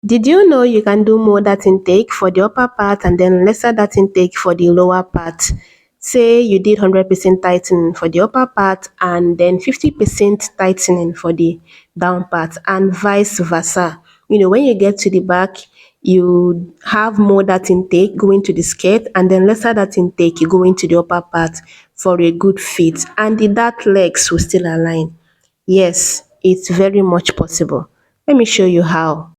Did you know you can do more dart intake for the upper part and then lesser dart intake for the lower part? Say you did 100% tightening for the upper part and then 50% tightening for the down part, and vice versa. When you get to the back, you have more dart intake going to the skirt and then lesser dart intake going to the upper part for a good fit, and the dart legs will still align. Yes, it's very much possible. Let me show you how.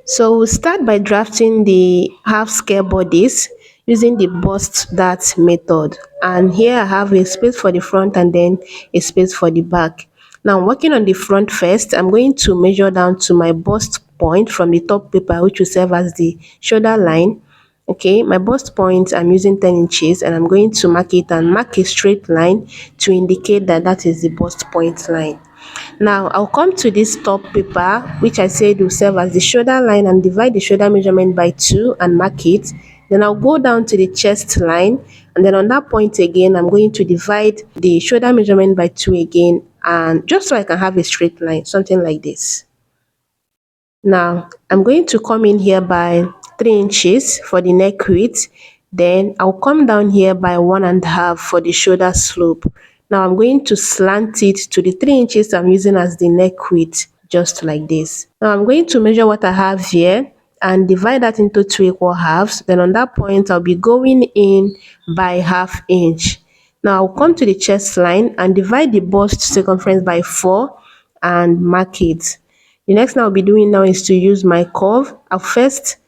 So we'll start by drafting the half scale bodies using the bust dart method. And here I have a space for the front and then a space for the back. Now I'm working on the front first. I'm going to measure down to my bust point from the top paper, which will serve as the shoulder line. Okay, my bust point, I'm using 10 inches, and I'm going to mark it and mark a straight line to indicate that that is the bust point line. Now I'll come to this top paper, which I said will serve as the shoulder line, and divide the shoulder measurement by 2 and mark it. Then I'll go down to the chest line, and then on that point again, I'm going to divide the shoulder measurement by 2 again, and just so I can have a straight line, something like this. Now I'm going to come in here by 3 inches for the neck width. Then I'll come down here by 1.5 for the shoulder slope. Now I'm going to slant it to the 3 inches I'm using as the neck width, just like this. Now I'm going to measure what I have here and divide that into 2 equal halves. Then on that point, I'll be going in by ½ inch. Now I'll come to the chest line and divide the bust circumference by 4 and mark it. The next thing I'll be doing now is to use my curve. I'll first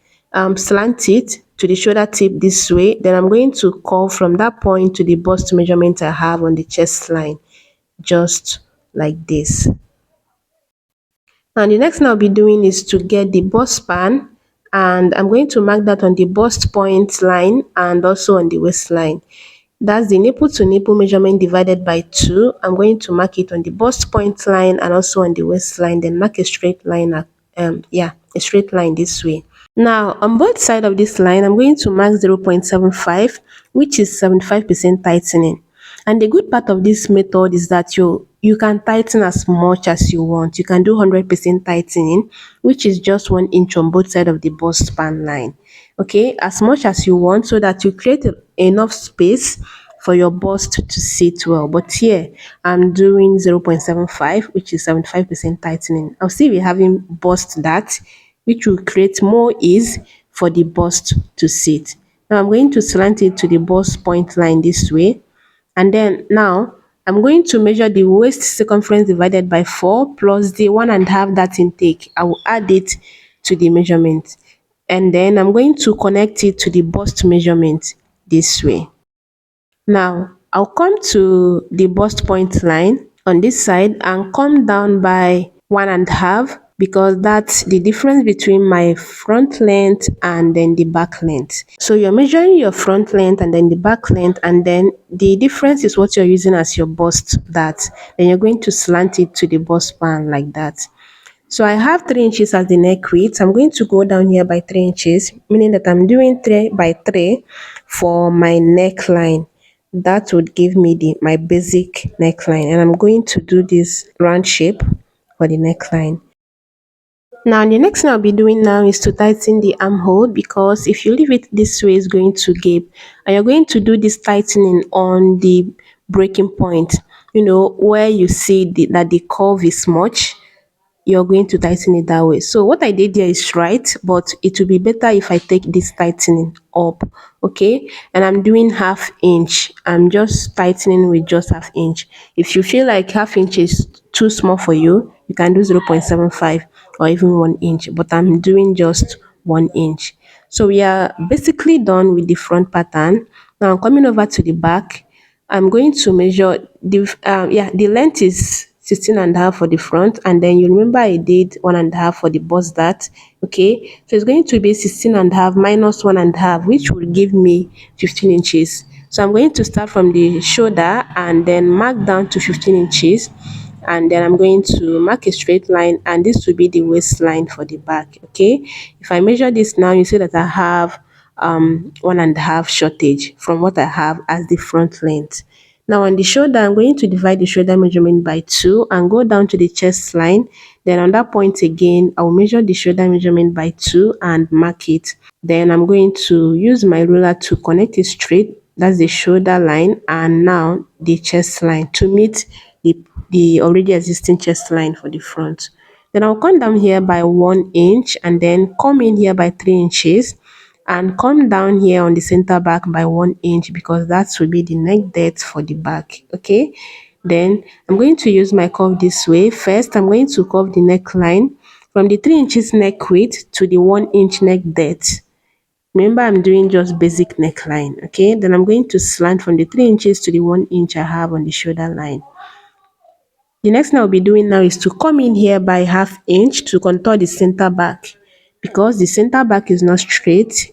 slant it to the shoulder tip this way. Then I'm going to curve from that point to the bust measurement I have on the chest line, just like this. Now the next thing I'll be doing is to get the bust span, and I'm going to mark that on the bust point line and also on the waistline. That's the nipple to nipple measurement divided by 2. I'm going to mark it on the bust point line and also on the waistline, then mark a straight line, a straight line this way. Now, on both sides of this line, I'm going to mark 0.75, which is 75% tightening. And the good part of this method is that you can tighten as much as you want. You can do 100% tightening, which is just 1 inch on both sides of the bust span line. Okay, as much as you want, so that you create enough space for your bust to sit well. But here I'm doing 0.75, which is 75% tightening. I'll see we're having bust that, which will create more ease for the bust to sit. Now I'm going to slant it to the bust point line this way. And then now I'm going to measure the waist circumference divided by 4 plus the 1.5 dart intake. I will add it to the measurement. And then I'm going to connect it to the bust measurement this way. Now I'll come to the bust point line on this side and come down by 1.5, because that's the difference between my front length and then the back length. So you're measuring your front length and then the back length, and then the difference is what you're using as your bust dart. Then you're going to slant it to the bust span like that. So I have 3 inches as the neck width. I'm going to go down here by 3 inches, meaning that I'm doing 3 by 3 for my neckline. That would give me my basic neckline, and I'm going to do this round shape for the neckline. Now the next thing I'll be doing now is to tighten the armhole, because if you leave it this way, it's going to gape, and you're going to do this tightening on the breaking point, where you see that the curve is much. You're going to tighten it that way. So what I did here is right, but it will be better if I take this tightening up. Okay, and I'm doing ½ inch. I'm just tightening with just ½ inch. If you feel like ½ inch is too small for you, you can do 0.75 or even 1 inch, but I'm doing just 1 inch. So we are basically done with the front pattern. Now I'm coming over to the back. I'm going to measure the length is 16.5 for the front, and then you remember I did 1.5 for the bust dart. Okay, so it's going to be 16.5 minus 1.5, which will give me 15 inches. So I'm going to start from the shoulder and then mark down to 15 inches, and then I'm going to mark a straight line, and this will be the waistline for the back. Okay, if I measure this now, you see that I have 1.5 shortage from what I have as the front length. Now on the shoulder, I'm going to divide the shoulder measurement by 2 and go down to the chest line. Then on that point again, I'll measure the shoulder measurement by 2 and mark it. Then I'm going to use my ruler to connect it straight. That's the shoulder line and now the chest line to meet the already existing chest line for the front. Then I'll come down here by 1 inch and then come in here by 3 inches and come down here on the center back by 1 inch because that will be the neck depth for the back. Okay, then I'm going to use my curve this way. First I'm going to curve the neckline from the 3 inches neck width to the 1 inch neck depth. Remember, I'm doing just basic neckline. Okay, then I'm going to slant from the 3 inches to the 1 inch I have on the shoulder line. The next thing I'll be doing now is to come in here by ½ inch to contour the center back. Because the center back is not straight,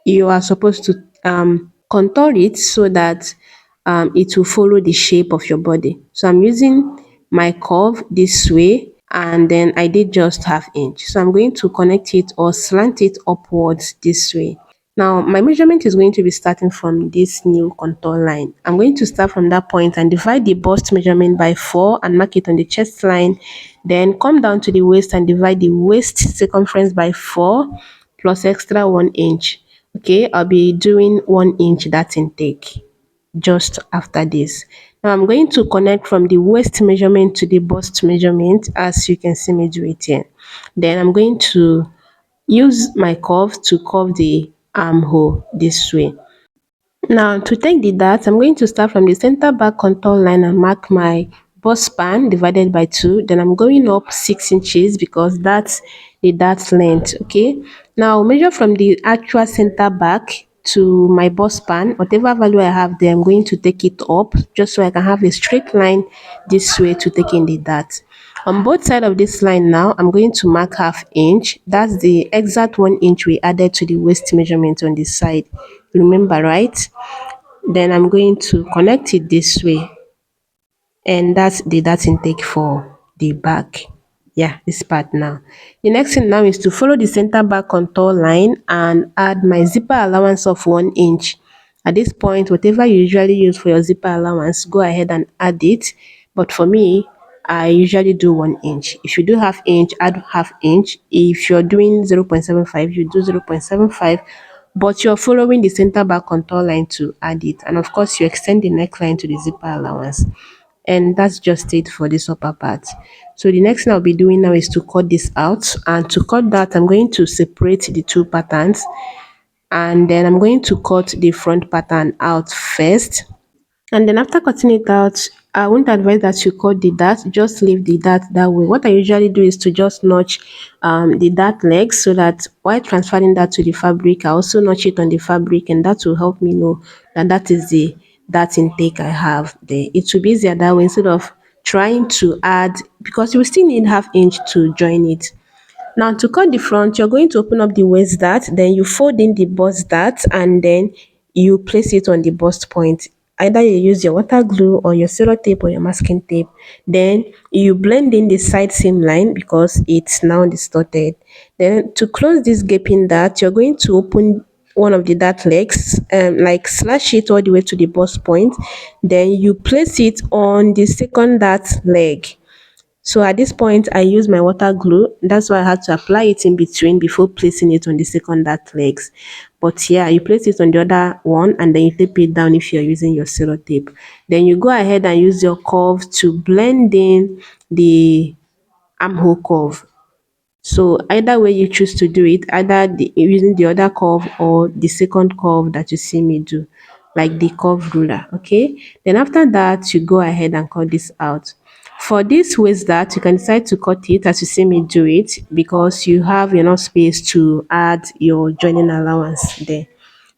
you are supposed to contour it so that it will follow the shape of your body. So I'm using my curve this way and then I did just ½ inch. So I'm going to connect it or slant it upwards this way. Now, my measurement is going to be starting from this new contour line. I'm going to start from that point and divide the bust measurement by 4 and mark it on the chest line. Then come down to the waist and divide the waist circumference by 4 plus extra 1 inch. Okay, I'll be doing 1 inch that intake just after this. Now I'm going to connect from the waist measurement to the bust measurement as you can see me do it here. Then I'm going to use my curve to curve the armhole this way. Now to take the dart, I'm going to start from the center back contour line and mark my bust span divided by 2. Then I'm going up 6 inches because that's the dart length. Okay. Now measure from the actual center back to my bust span. Whatever value I have there, I'm going to take it up just so I can have a straight line this way to take in the dart. On both sides of this line now, I'm going to mark ½ inch. That's the exact 1 inch we added to the waist measurement on this side. Remember, right? Then I'm going to connect it this way, and that's the dart intake for the back. Yeah, this part now. The next thing now is to follow the center back contour line and add my zipper allowance of 1 inch. At this point, whatever you usually use for your zipper allowance, go ahead and add it. But for me, I usually do 1 inch. If you do ½ inch, add ½ inch. If you're doing 0.75, you do 0.75. But you're following the center back contour line to add it. And of course, you extend the neckline to the zipper allowance. And that's just it for this upper part. So the next thing I'll be doing now is to cut this out, and to cut that I'm going to separate the two patterns, and then I'm going to cut the front pattern out first. And then after cutting it out, I won't advise that you cut the dart, just leave the dart that way. What I usually do is to just notch the dart legs so that while transferring that to the fabric, I also notch it on the fabric, and that will help me know that that is the dart intake I have there. It will be easier that way instead of trying to add, because you will still need ½ inch to join it. Now to cut the front, you're going to open up the waist dart, then you fold in the bust dart and then you place it on the bust point. Either you use your water glue or your sellotape or your masking tape. Then you blend in the side seam line because it's now distorted. Then to close this gaping dart, you're going to open one of the dart legs, like slash it all the way to the bust point. Then you place it on the second dart leg. So at this point, I use my water glue. That's why I had to apply it in between before placing it on the second dart legs. But yeah, you place it on the other one and then you tape it down if you're using your sellotape. Then you go ahead and use your curve to blend in the armhole curve. So either way you choose to do it, either using the other curve or the second curve that you see me do, like the curve ruler. Okay, then after that you go ahead and cut this out. For this waist dart, you can decide to cut it as you see me do it because you have enough space to add your joining allowance there.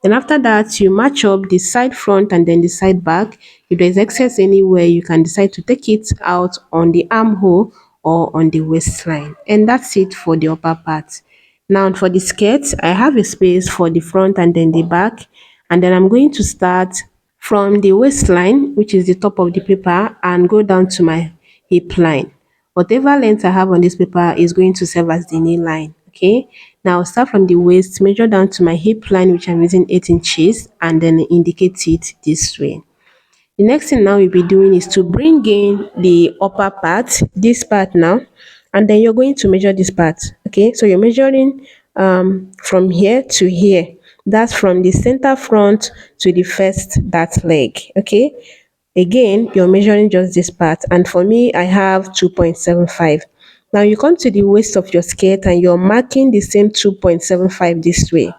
Then after that, you match up the side front and then the side back. If there's excess anywhere, you can decide to take it out on the armhole or on the waistline. And that's it for the upper part. Now for the skirt, I have a space for the front and then the back. And then I'm going to start from the waistline, which is the top of the paper, and go down to my hip line. Whatever length I have on this paper is going to serve as the knee line. Okay, now I'll start from the waist, measure down to my hip line, which I'm using 8 inches, and then indicate it this way. The next thing now we'll be doing is to bring in the upper part, this part now, and then you're going to measure this part. Okay, so you're measuring from here to here. That's from the center front to the first that leg. Okay, again, you're measuring just this part, and for me, I have 2.75. Now you come to the waist of your skirt and you're marking the same 2.75 this way.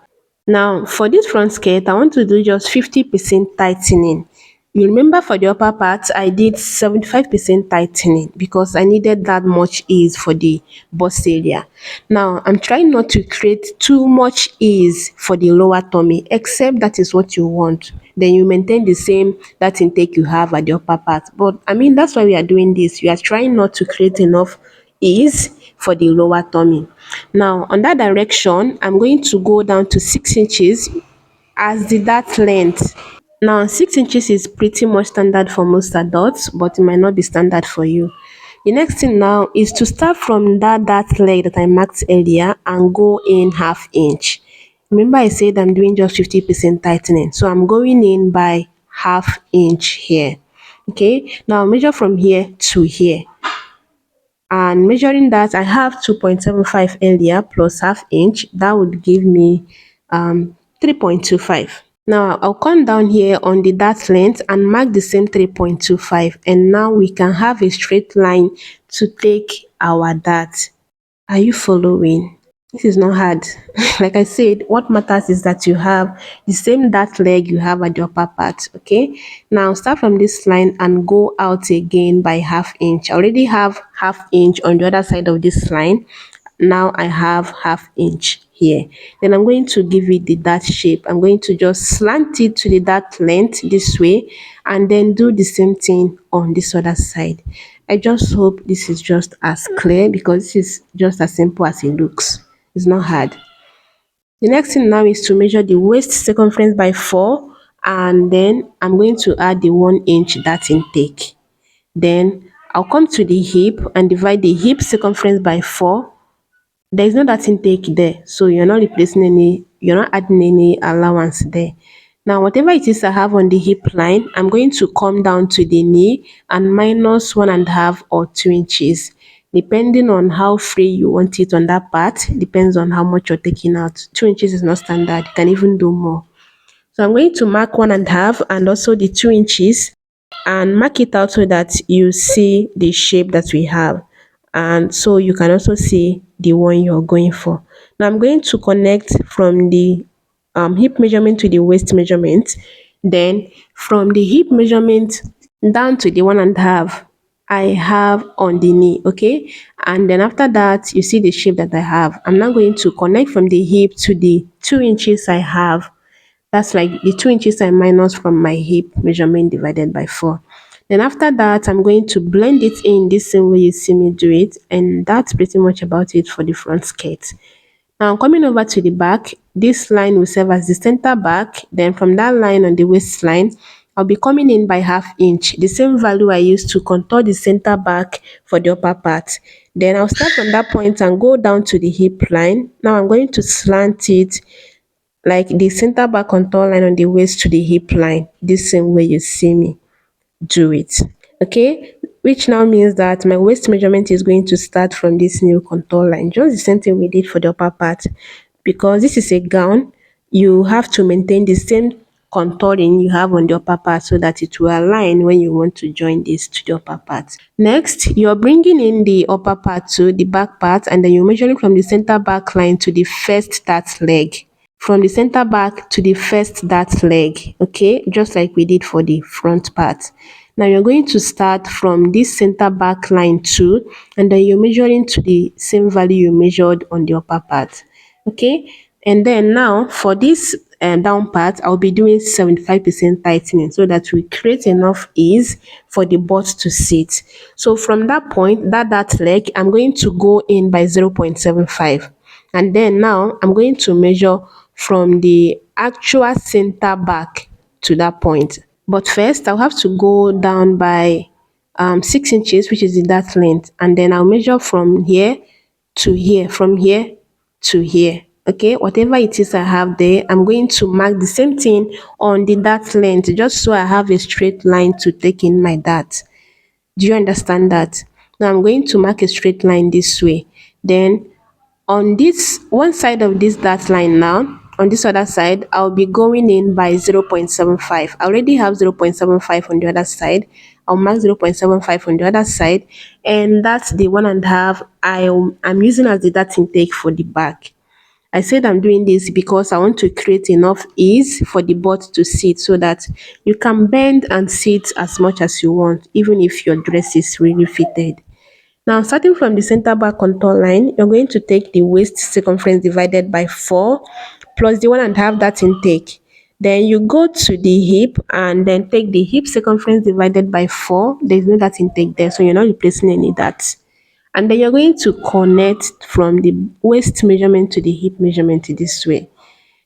Now, for this front skirt, I want to do just 50% tightening. You remember for the upper part, I did 75% tightening because I needed that much ease for the bust area. Now, I'm trying not to create too much ease for the lower tummy, except that is what you want. Then you maintain the same that intake you have at the upper part. But I mean, that's why we are doing this. We are trying not to create enough ease for the lower tummy. Now, on that direction, I'm going to go down to 6 inches as the dart length. Now, 6 inches is pretty much standard for most adults, but it might not be standard for you. The next thing now is to start from that dart leg that I marked earlier and go in half inch. Remember I said I'm doing just 50% tightening, so I'm going in by half inch here. Okay, now measure from here to here, and measuring that I have 2.75 earlier plus half inch, that would give me 3.25. Now I'll come down here on the dart length and mark the same 3.25, and now we can have a straight line to take our dart. Are you following? This is not hard. Like I said, what matters is that you have the same dart leg you have at the upper part. Okay. Now start from this line and go out again by half inch. I already have half inch on the other side of this line. Now I have half inch here. Then I'm going to give it the dart shape. I'm going to just slant it to the dart length this way, and then do the same thing on this other side. I just hope this is just as clear because this is just as simple as it looks. It's not hard. The next thing now is to measure the waist circumference by 4, and then I'm going to add the 1 inch dart intake. Then I'll come to the hip and divide the hip circumference by 4. There is no that intake there, so you're not adding any allowance there. Now whatever it is I have on the hip line, I'm going to come down to the knee and minus 1.5 or 2 inches, depending on how free you want it on that part. Depends on how much you're taking out. 2 inches is not standard, you can even do more. So I'm going to mark 1.5 and also the 2 inches, and mark it out so that you see the shape that we have, and so you can also see the one you're going for. Now I'm going to connect from the hip measurement to the waist measurement, then from the hip measurement down to the 1.5 I have on the knee. Okay, and then after that you see the shape that I have. I'm now going to connect from the hip to the 2 inches I have. That's like the 2 inches I minus from my hip measurement divided by 4. Then after that, I'm going to blend it in the same way you see me do it. And that's pretty much about it for the front skirt. Now coming over to the back, this line will serve as the center back. Then from that line on the waistline, I'll be coming in by half inch, the same value I used to contour the center back for the upper part. Then I'll start from that point and go down to the hip line. Now I'm going to slant it like the center back contour line on the waist to the hip line, this same way you see me do it. Okay, which now means that my waist measurement is going to start from this new contour line, just the same thing we did for the upper part. Because this is a gown, you have to maintain the same contouring you have on the upper part so that it will align when you want to join this to the upper part. Next, you're bringing in the upper part to the back part, and then you're measuring from the center back line to the first dart leg, from the center back to the first dart leg. Okay, just like we did for the front part. Now you're going to start from this center back line too, and then you're measuring to the same value you measured on the upper part. Okay, and then now for this down part, I'll be doing 75% tightening so that we create enough ease for the butt to sit. So from that point, that leg, I'm going to go in by 0.75, and then now I'm going to measure from the actual center back to that point. But first, I'll have to go down by 6 inches, which is the dart length, and then I'll measure from here to here, from here to here. Okay, whatever it is I have there, I'm going to mark the same thing on the dart length, just so I have a straight line to take in my dart. Do you understand that? Now I'm going to mark a straight line this way. Then on this one side of this dot line now, on this other side, I'll be going in by 0.75. I already have 0.75 on the other side. I'll mark 0.75 on the other side, and that's the 1.5 I'm using as the data intake for the back. I said I'm doing this because I want to create enough ease for the butt to sit, so that you can bend and sit as much as you want, even if your dress is really fitted. Now, starting from the center back contour line, you're going to take the waist circumference divided by 4 plus the 1.5 that intake. Then you go to the hip and then take the hip circumference divided by 4. There's no that intake there, so you're not replacing any that. And then you're going to connect from the waist measurement to the hip measurement this way.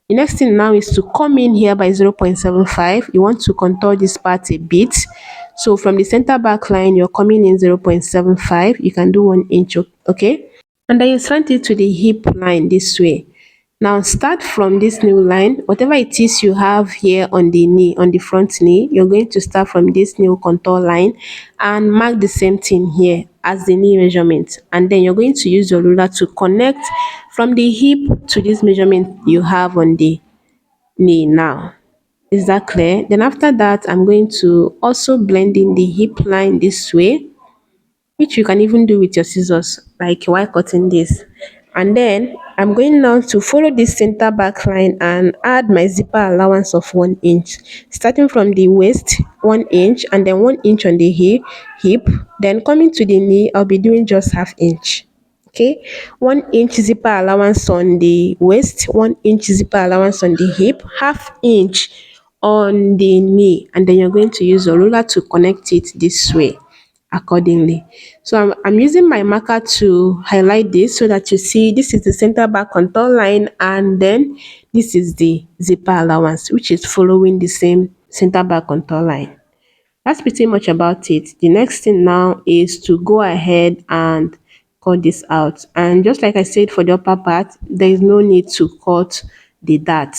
The next thing now is to come in here by 0.75. You want to contour this part a bit. So from the center back line, you're coming in 0.75. You can do 1 inch, okay? And then you slant it to the hip line this way. Now start from this new line. Whatever it is you have here on the knee, on the front knee, you're going to start from this new contour line and mark the same thing here as the knee measurement. And then you're going to use your ruler to connect from the hip to this measurement you have on the knee now. Is that clear? Then after that, I'm going to also blend in the hip line this way, which you can even do with your scissors, like while cutting this. And then I'm going now to follow this center back line and add my zipper allowance of 1 inch, starting from the waist 1 inch, and then 1 inch on the hip. Then coming to the knee, I'll be doing just half inch. Okay, 1 inch zipper allowance on the waist, 1 inch zipper allowance on the hip, half inch on the knee, and then you're going to use a ruler to connect it this way accordingly. So I'm using my marker to highlight this so that you see this is the center back contour line, and then this is the zipper allowance, which is following the same center back contour line. That's pretty much about it. The next thing now is to go ahead and cut this out. And just like I said for the upper part, there is no need to cut the dart,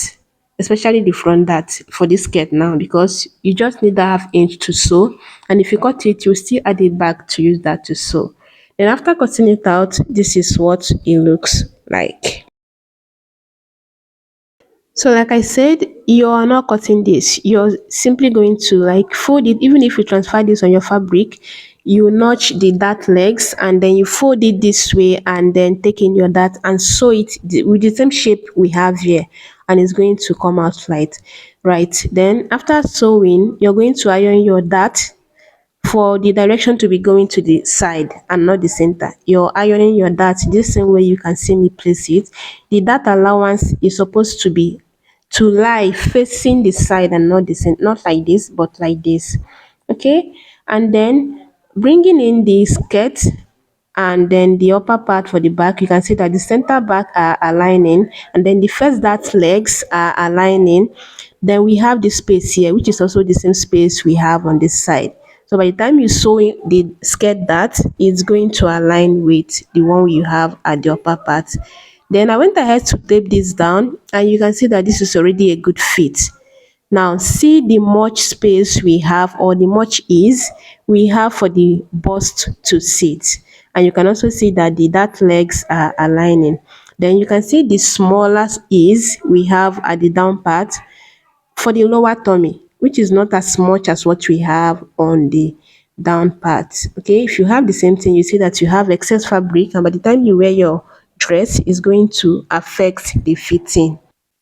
especially the front dart for this skirt now, because you just need that half inch to sew. And if you cut it, you still add it back to use that to sew. Then after cutting it out, this is what it looks like. So like I said, you are not cutting this. You're simply going to like fold it. Even if you transfer this on your fabric, you notch the dart legs and then you fold it this way and then take in your dart and sew it with the same shape we have here, and it's going to come out right. Then after sewing, you're going to iron your dart for the direction to be going to the side and not the center. You're ironing your dart this same way you can see me place it. The dart allowance is supposed to be to lie facing the side and not the center, not like this but like this. Okay, and then bringing in the skirt and then the upper part for the back, you can see that the center back are aligning, and then the first dart legs are aligning. Then we have the space here, which is also the same space we have on this side. So by the time you sew in the skirt dart, it's going to align with the one you have at the upper part. Then I went ahead to tape this down, and you can see that this is already a good fit. Now see the much space we have, or the much ease we have for the bust to sit. And you can also see that the dart legs are aligning. Then you can see the smaller ease we have at the down part for the lower tummy, which is not as much as what we have on the down part. Okay, if you have the same thing, you see that you have excess fabric, and by the time you wear your dress, is going to affect the fitting.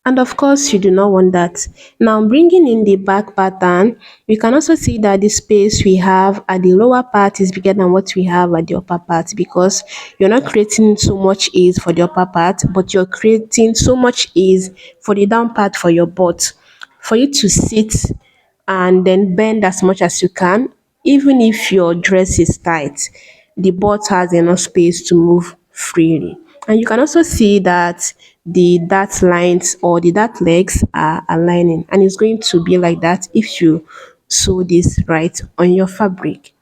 And of course, you do not want that. Now, bringing in the back pattern, we can also see that the space we have at the lower part is bigger than what we have at the upper part, because you're not creating so much ease for the upper part, but you're creating so much ease for the down part for your butt, for you to sit and then bend as much as you can. Even if your dress is tight, the butt has enough space to move freely. And you can also see that the dart lines or the dart legs are aligning, and it's going to be like that if you sew this right on your fabric.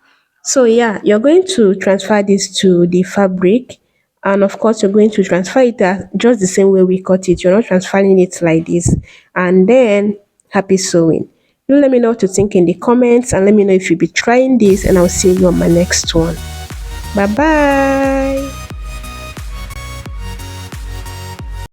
So yeah, you're going to transfer this to the fabric And of course, you're going to transfer it just the same way we cut it. You're not transferring it like this. And then happy sewing. Do let me know what to think in the comments and let me know if you'll be trying this, and I'll see you on my next one. Bye bye.